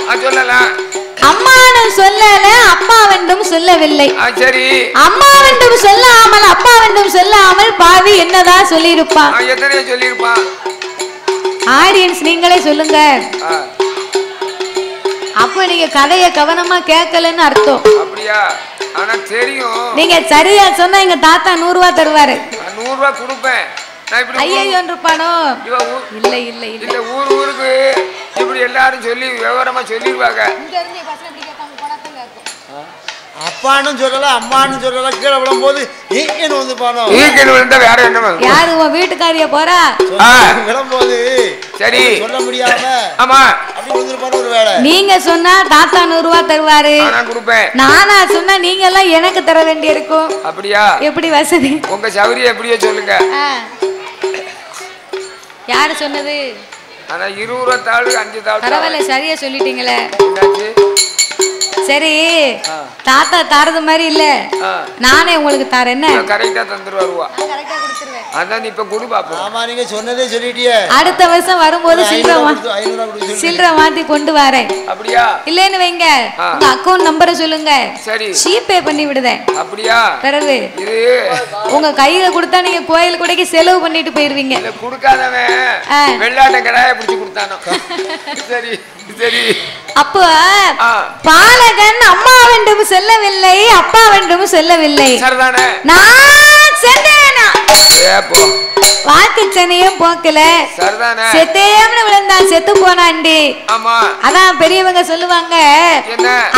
அம்மானும் சொல்லல, அப்பாவென்றும் சொல்லவில்லை. அம்மாவென்றும் சொல்லாமல், அப்பாவென்றும் சொல்லாமல் பாவி என்னதான் சொல்லியிருப்பான்? ஆடியன்ஸ் நீங்களே சொல்லுங்க. அப்ப நீங்க கதைய கவனமா கேட்கலன்னு அர்த்தம். நீங்க சரியா சொன்னா எங்க தாத்தா 100 ரூபாய் தருவாரு. 100 ரூபாய் கொடுப்பேன். ஐயோ இருப்பானோ? இல்ல இல்ல இல்ல, ஊருக்கு இப்படி எல்லாரும் சொல்லி விவரமா சொல்லிடுவாங்க. அப்பான்னு சொல்லல, அம்மான்னு சொல்லல, கீழே விழும் போது ஈக்கன்னு வந்து பானோ. ஈக்கன்னு விழுந்தா வேற என்ன? யாரு உன் வீட்டுக்காரிய போறா? விழும் போது சரி சொல்ல முடியாம ஆமா அப்படி விழுந்துருப்பானோ ஒரு வேளை. நீங்க சொன்னா தாத்தா 100 ரூபாய் தருவாரு, நான் கொடுப்பேன். நானா சொன்னா நீங்க எல்லாம் எனக்கு தர வேண்டி இருக்கும். அப்படியா? எப்படி வசதி? உங்க சௌரியம் எப்படியோ சொல்லுங்க. யாரு சொன்னது? ஆனா 20 தாள் 5 தாள். பரவாயில்ல, சரியா சொல்லிட்டீங்களே. சரி, தாத்தா தாரது மாதிரி இல்ல, நானே உங்களுக்கு தரேன். என்ன கரெக்டா தந்துருவா? கரெக்டா கொடுத்துருவேன். அதான் இப்ப குடு பாப்போம். ஆமா, நீங்க சொன்னதே சொல்லிட்டியே. அடுத்த வருஷம் வரும்போது சில்லறை மாத்தி கொண்டு வரேன். அப்படியா? இல்லன்னு வைங்க, உங்க அக்கவுண்ட் நம்பரை சொல்லுங்க. சரி, ஜிபே பண்ணி விடுதேன். அப்படியா? பிறகு இது உங்க கையில கொடுத்தா நீங்க கோயில் கூடக்கு செலவு பண்ணிட்டு போயிருவீங்க. கொடுக்காதவன் வெள்ளாட்ட கடாய பிடிச்சு கொடுத்தானோ. சரி சரி. அப்போ பாலகன் அம்மாவென்றும் சொல்லவில்லை, அப்பாவென்றும் சொல்லவில்லை. நான் செத்தேனா? வாக்கு சனையும் போக்கல, செத்தேம்னு விழுந்தான், செத்து போனாண்டி. அதான் பெரியவங்க சொல்லுவாங்க,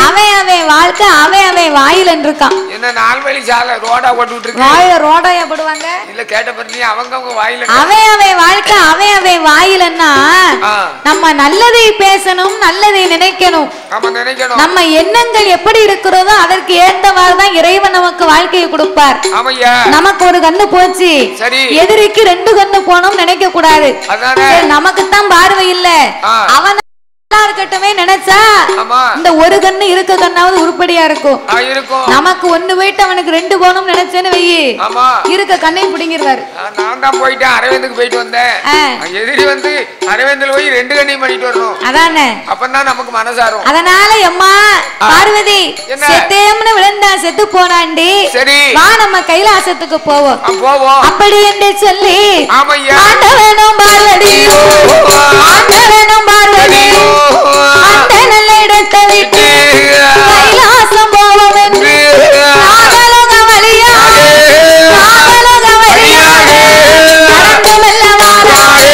அவன் அவன் வாழ்க்கை அவன் அவன் வாயில இருக்கான். என்ன 4 வழி சாலை ரோடா போட்டு வாயில ரோடாயா போடுவாங்க? இல்ல கேட்ட பத்தி அவங்க வாயில அவன் அவன் வாழ்க்கை அவன் அவன் வாயிலன்னா நம்ம நல்லதை பேசணும், நல்லதை நினைக்கணும். நம்ம எண்ணங்கள் எப்படி இருக்கிறதோ அதற்கு ஏற்றவாறு தான் இறைவன் நமக்கு வாழ்க்கையை கொடுப்பார். நமக்கு ஒரு கண்ணு போச்சு, எதிரிக்கு 2 கண்ணு போனோம் நினைக்க கூடாது. நமக்கு தான் பார்வை இல்ல, அவன் இருக்கட்டுமே நினைச்சா இந்த ஒரு கண்ணு இருக்க கண்ணாவது உருப்படியா இருக்கும். நமக்கு 1 போயிட்டு அவனுக்கு 2 போகணும் நினைச்சேன்னு வெயி இருக்க கண்ணையும் பிடிங்கிருவாரு. நான் தான் போயிட்டேன், அரவிந்துக்கு போயிட்டு வந்தேன். எதிரி வந்து அரவிந்தில் போய் 2 கண்ணையும் பண்ணிட்டு வரணும். அதானே, அப்பதான் நமக்கு மனசாரும். அதனால அம்மா பார்வதி செத்தேம்னு விழுந்தா, செத்து போனாண்டி. சரி, வா நம்ம கைலாசத்துக்கு போவோம். அப்படி என்று சொல்லி ஆண்டவனும் பார்வதியோ, ஆண்டவனும் பார்வதியோ அந்த நல்ல இடத்தை விட்டு கைலாசம் போவோம் என்று நாகலோக வழியாக நடந்து மெல்ல வாராரே. நடந்து மெல்ல வாராரே.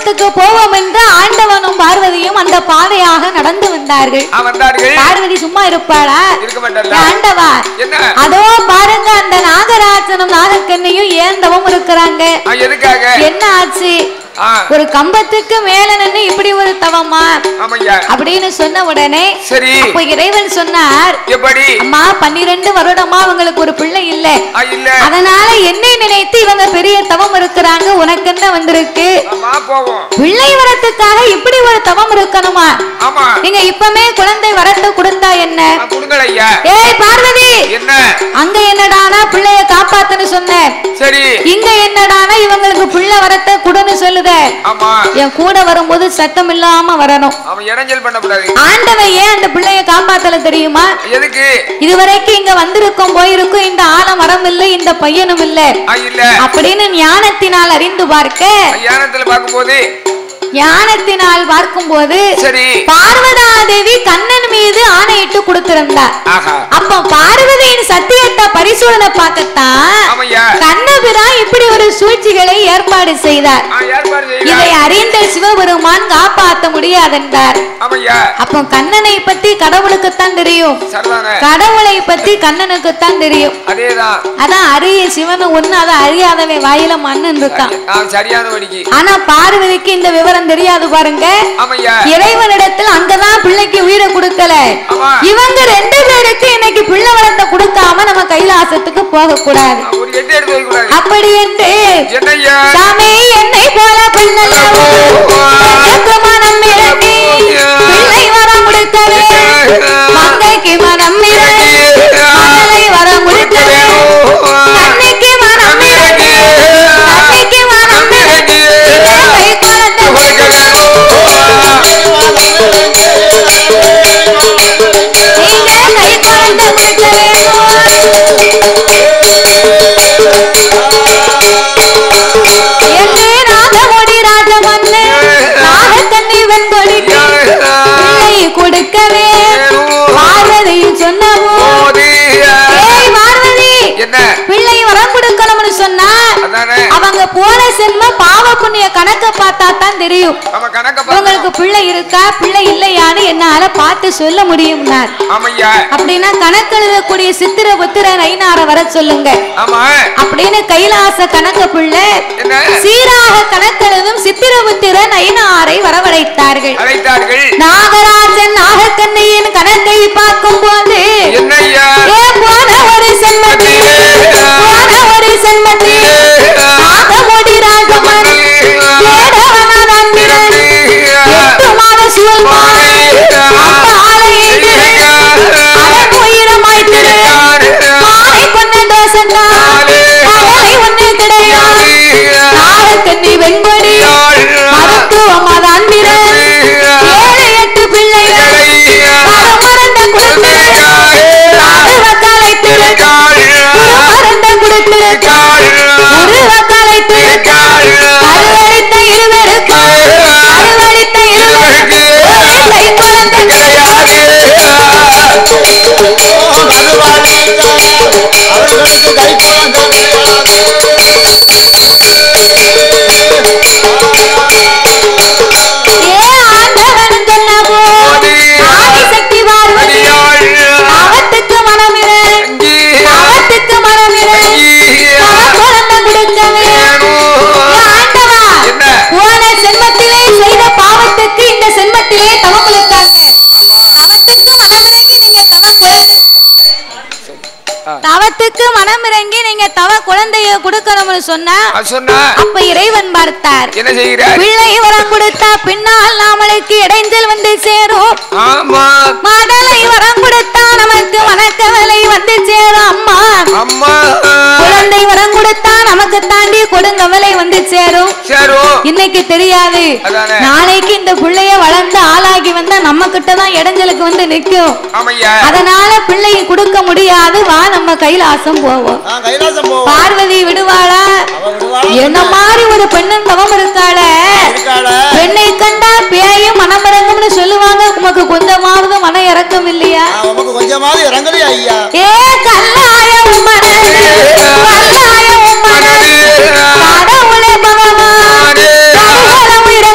கைலாசத்துக்கு போவோம் என்று ஆண்டவனும் பார்வதியும் அந்த பாதையாக நடந்து வந்தார்கள். பார்வதி சும்மா இருப்பாளா? ஆண்டவா அதோ பாருங்க, அந்த நாகராஜனும் நாகக்கண்ணையும் ஏந்தவும் இருக்கிறாங்க. என்ன ஆச்சு? ஒரு கம்பத்துக்கு மேல நின்று இப்படி ஒரு தவமா அப்படின்னு சொன்ன உடனே அப்ப இறைவன் சொன்னார், அம்மா 12 வருடமா அவங்களுக்கு ஒரு பிள்ளை இல்ல, அதனால என்னை நினைத்து இவங்க பெரிய தவம் இருக்கிறாங்க, உனக்கு என்ன வந்திருக்கு? பிள்ளை வரத்துக்காக இப்படி ஒரு தவம் இருக்கணுமா? நீங்க இப்பமே குழந்தை வரத்தை கொடுத்தா என்ன? ஏய் பார்வதி, அங்க என்னடானா பிள்ளைய காப்பாத்துன்னு சொன்ன, இங்க என்னடானா இவங்களுக்கு பிள்ளை வரத்தை கொடுன்னு சொல்லுத. என் கூட வரும்போது சத்தம் இல்லாம வரணும். ஆண்டவன் ஏன் அந்த பிள்ளைய காப்பாத்தல தெரியுமா? இதுவரைக்கும் இங்க வந்திருக்கும் போயிருக்கும் இந்த ஆலம் மரம் இல்லை, இந்த பையனும் இல்லை அப்படின்னு ஞானத்தினால் அறிந்து ஞானத்தினால் பார்க்கும்போது பார்வதா தேவி கண்ணன் மீது ஆணையிட்டு கொடுத்திருந்தார். அப்ப பார்வதியின் சத்தியத்தை பரிசோதனை பார்க்கத்தான் கண்ணபிரான் இப்படி ஒரு சூழ்ச்சிகளை ஏற்பாடு செய்தார். இதை அறிந்த சிவபெருமான் காப்பாற்ற முடியாதென்றார். அப்ப கண்ணனை பத்தி கடவுளுக்குத்தான் தெரியும், கடவுளை பத்தி கண்ணனுக்குத்தான் தெரியும். அதான் அரிய சிவன் ஒண்ணு, அதை அறியாதவை வாயில மண்ணன் இருக்கான். ஆனா பார்வதிக்கு இந்த விவரம் தெரியாது. பாருங்க, இறைவனிடத்தில் அங்கதான் பிள்ளைக்கு உயிரை கொடுக்கல. இவங்க 2 பேருக்கு இன்னைக்கு பிள்ளை வளர்த்த கொடுக்காம நம்ம கைலாசத்துக்கு போக கூடாது. அப்படி என்று சாமி என்னை போல பிள்ளை வர முடிக்கவே, மங்கைக்கு மனம் மகளை வர முடிக்கவே, அன்னைக்கு மனம் அன்னைக்கு மனம் கொடுக்கவே பார்வதியும் சொன்னவோ பிள்ளை வரம் கொடுக்கணும்னு சொன்னா அவங்க போன செல்வ பாவ புண்ணிய கணக்கை பார்த்தா தான் தெரியும் உங்களுக்கு பிள்ளை இருக்கா பிள்ளை இல்லையான்னு என்னால பார்த்து சொல்ல முடியும். அப்படின்னா கணக்கு எழுதக்கூடிய சித்திர புத்திரன் ஐநார வர சொல்லுங்க அப்படின்னு கைலாச கணக்கு பிள்ளை சீராக கணக்கெழுதும் சித்திர புத்திரன் ஐநாரை வரவழைத்தார்கள். நாகராஜன் நாகக்கண்ணையின் கணக்கை பார்க்கும் போது போன ஒரு செல்வத்திலே ஒரு செல்வத்திலே நாகமோடி ராஜமன் வெண்பொடி மருத்துவமாதான் 7-8 பிள்ளைகள் தவத்துக்கு மனம் இறங்கி நீங்க தவ குழந்தைய கொடுக்கணும்னு சொன்னா அப்ப இறைவன் பார்த்தார் என்ன செய்கிறார் பிள்ளை வரம் கொடுத்தா பின்னால் நாமளுக்கு இடைஞ்சல் வந்து சேரும் ஆமா மடலை வரம் கொடுத்தா நமக்கு மனக்கவலை வந்து சேரும் அம்மா அம்மா குழந்தை வரம் கொடுத்தா நமக்கு தாண்டி கொடுங்கவலை வந்து சேரும் இன்னைக்கு தெரியாது நாளைக்கு இந்த பிள்ளைய வளர்ந்து ஆளாகி வந்தா நம்ம கிட்ட தான் இடைஞ்சலுக்கு வந்து நிக்கும் அதனால பிள்ளையை கொடுக்க முடியாது வா நம்ம கைலாசம் போவோம் பார்வதி விடுவாளா என்ன மாதிரி ஒரு பெண்ணும் தவம் இருக்காள பெண்ணை கண்டா பேயும் மனமிறங்கும்னு சொல்லுவாங்க உமக்கு கொஞ்சமாவது மன இறக்கம் இல்லையா கொஞ்சமாவது இறங்கலையா ஐயா ஏ கல்லாய உம்மனே கல்லாய உம்மனே கடவுளே பகவானே கடவுளே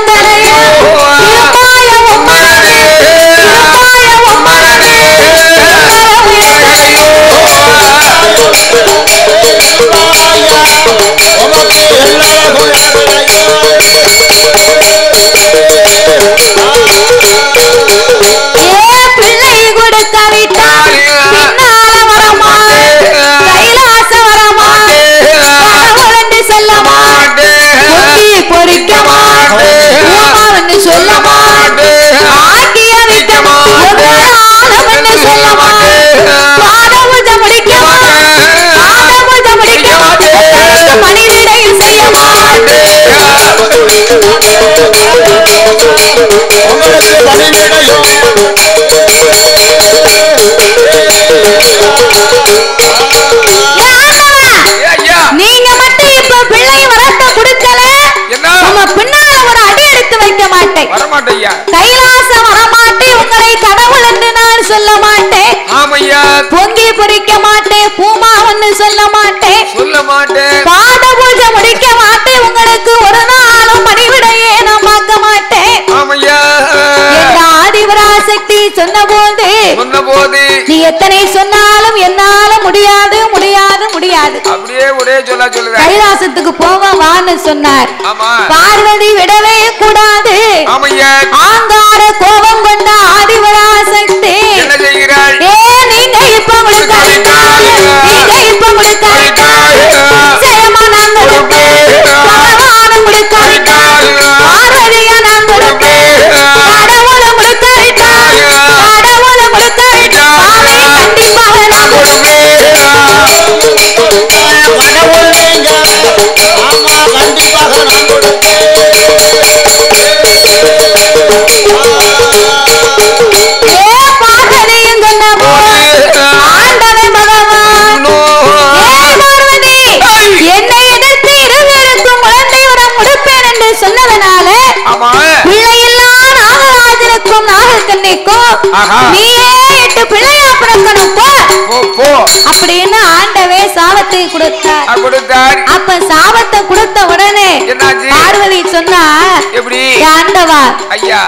வரமாட்டையா. கைலாசம் வரமாட்டேன், உங்களை கடவுள் என்று நான் சொல்ல மாட்டேன். ஆமையா. பொங்கி பொறிக்க மாட்டேன், பூமாவன்னு சொல்ல மாட்டேன். சொல்ல மாட்டேன். பாத பூஜை முடிக்க மாட்டேன், உங்களுக்கு ஒரு நாளும் பணிவிடையே நான் பார்க்க மாட்டேன். ஆமையா. என்ற ஆதிபராசக்தி சொன்ன போது நீ எத்தனை சொன்னாலும் என்னால முடியாது முடியாது முடியாது அப்படியே ஒரே சொல்ல சொல்லுங்க. கைலாசத்துக்கு போவான்னு சொன்னார். பார்வதி விடவே கூடாது. ஆங்கார கோபம் கொண்ட ஆதிபராசக்தி என்ன செய்கிறாள்? நீங்க இப்ப உங்களுக்கு நீங்க இப்ப உங்களுக்கு ஜெயமா நான் கொடுப்பேன், பகவானும் கொடுக்க பார்வதியா நான் கொடுப்பேன், கடவுளும் கொடுக்க கடவுளும் கொடுக்க சாமி கண்டிப்பாக நான் கொடுப்பேன். கடவுள் நீங்க ஆமா கண்டிப்பாக நான் கொடுப்பேன். பார்வதியும் சொன்ன ஆண்டவன் பகவான் பார்வதி என்னை எதிர்த்து இருவருக்கும் குழந்தை வரம் கொடுப்பேன் என்று சொன்னதனால பிள்ளையில்லா நாகராஜனுக்கும் நாகக்கண்ணிக்கும் நீயே 8 பிள்ளையா பிறக்கணும் போ அப்படின்னு ஆண்டவே சாபத்தை கொடுத்தார். அப்ப சாபத்தை கொடுத்த உடனே பார்வதி சொன்னா, ஆண்டவா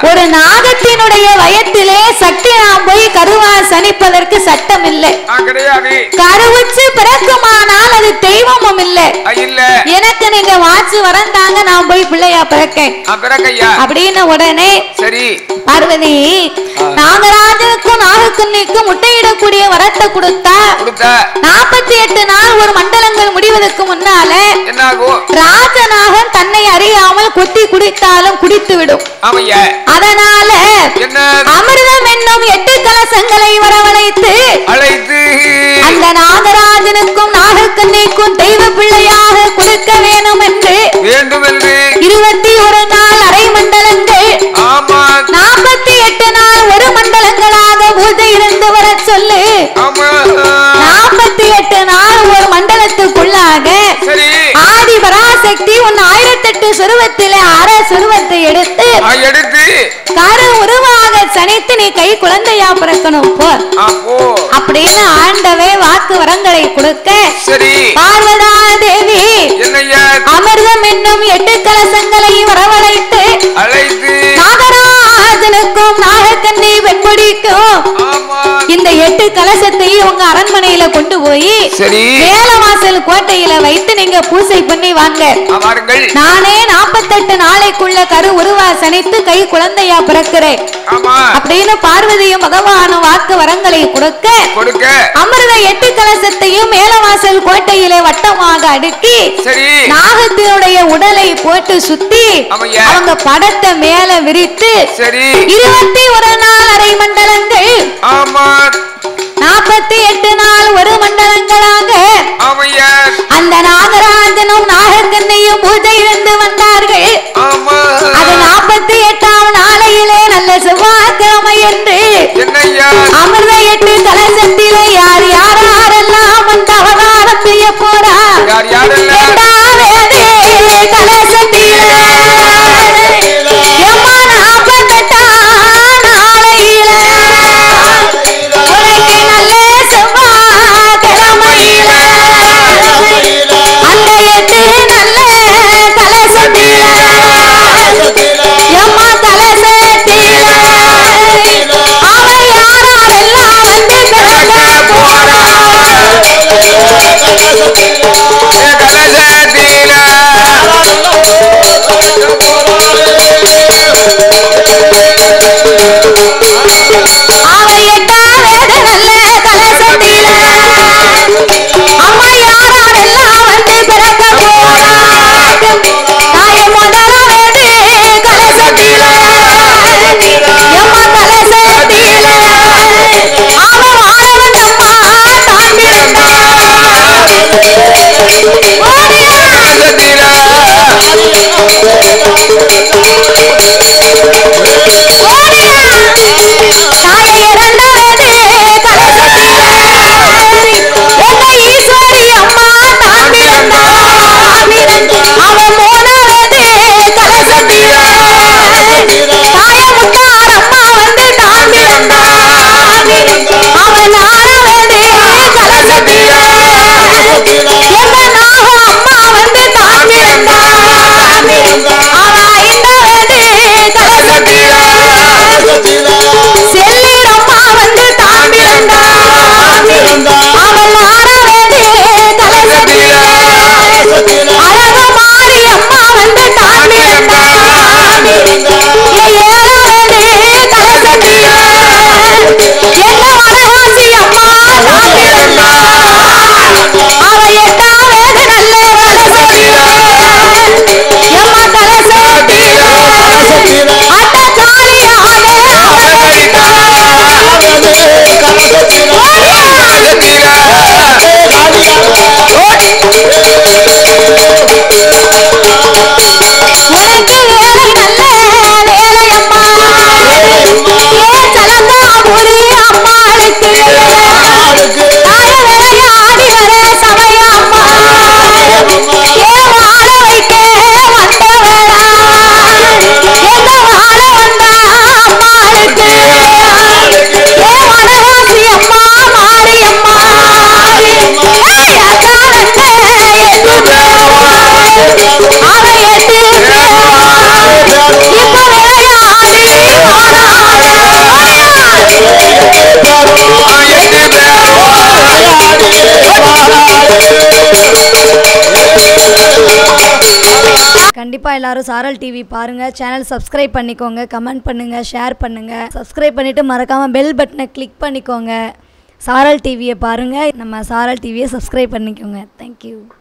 ஒரு நாகத்தினுடைய வயத்திலே சக்தி நாம் போய் கருவா சனிப்பதற்கு சட்டம் இல்லை. கருவுச்சு பிறக்குமானால் அது தெய்வமும் இல்லை. எனக்கு நீங்க வாச்சு வரந்தாங்க, நான் போய் பிள்ளையா பிறக்கேன் அப்படின்னு உடனே பார்வதி நாகராஜனுக்கும் நாகக்கண்ணிக்கும் முட்டையிடக்கூடிய வரத்தை கொடுத்தா 48 நாள் ஒரு மண்டலங்கள் முடிவதற்கு முன்னால ராஜநாகன் தன்னை அறியாமல் கொத்தி குடித்தாலும் குடித்து விடும். அதனால அமிர்தம் என்னும் 8 கலசங்களை வரவழைத்து அந்த நாகராஜனுக்கும் நாகக்கண்ணிக்கும் தெய்வ பிள்ளையாக கொடுக்க வேண்டும் என்று 21 நாள் அரை மண்டலங்கள் 48 நாள் ஒரு மண்டலங்களாக பூஜை இருந்து வர சொல்லு. 48 நாள் ஒரு மண்டலத்துக்குள்ளாக ஆதிபராசக்தி உன் 1008 சுருவத்திலே அரை சுருவத்தை எடுத்து கரு உருவாக சனித்து நீ கை குழந்தையா பிறக்கணும் போ அப்படின்னு ஆண்டவே வாக்கு வரங்களை கொடுக்க பார்வதா தேவி அமிர்தம் என்னும் 8 கலசங்களை வரவழைத்து நாகராஜனுக்கும் நாகக்கண்ணி வெண்பொடிக்கும் இந்த 8 கலசத்தையும் உங்க அரண்மனையில கொண்டு போய் மேலவாசல் கோட்டையில வைத்து நீங்க பூசை பண்ணி வாங்க. நானே 48 நாளைக்குள்ள கரு உருவா சனித்து கை குழந்தையா பிறக்கிறேன் அப்படின்னு பார்வதியும் பகவானும் வாக்கு வரங்களை கொடுக்க அமிர்த 8 கலசத்தையும் மேலவாசல் கோட்டையிலே வட்டமாக அடுக்கி நாகத்தினுடைய உடலை போட்டு சுத்தி அவங்க படத்தை மேல விரித்து 21 நாள் அரை மண்டலங்கள் 48 நாள் ஒரு மண்டலங்களாக அந்த நாகராஜனும் நாகக்கண்ணையும் பூஜை இருந்து வந்தார்கள். அது 48ஆம் நாளையிலே நல்ல செவ்வாய்க்கிழமை என்று அமிர்த 8 கலசத்திலே யார் யாரெல்லாம் அந்த அவதாரம் செய்ய போறா கலசத்திலே Oh, கண்டிப்பா எல்லாரும் சாரல் டிவி பாருங்க. சேனல் சப்ஸ்கிரைப் பண்ணிக்கோங்க, கமெண்ட் பண்ணுங்க, ஷேர் பண்ணுங்க. சப்ஸ்கிரைப் பண்ணிட்டு மறக்காம பெல் பட்டனை கிளிக் பண்ணிக்கோங்க. சாரல் டிவியை பாருங்க. நம்ம சாரல் டிவியை சப்ஸ்கிரைப் பண்ணிக்கோங்க. தேங்க்யூ.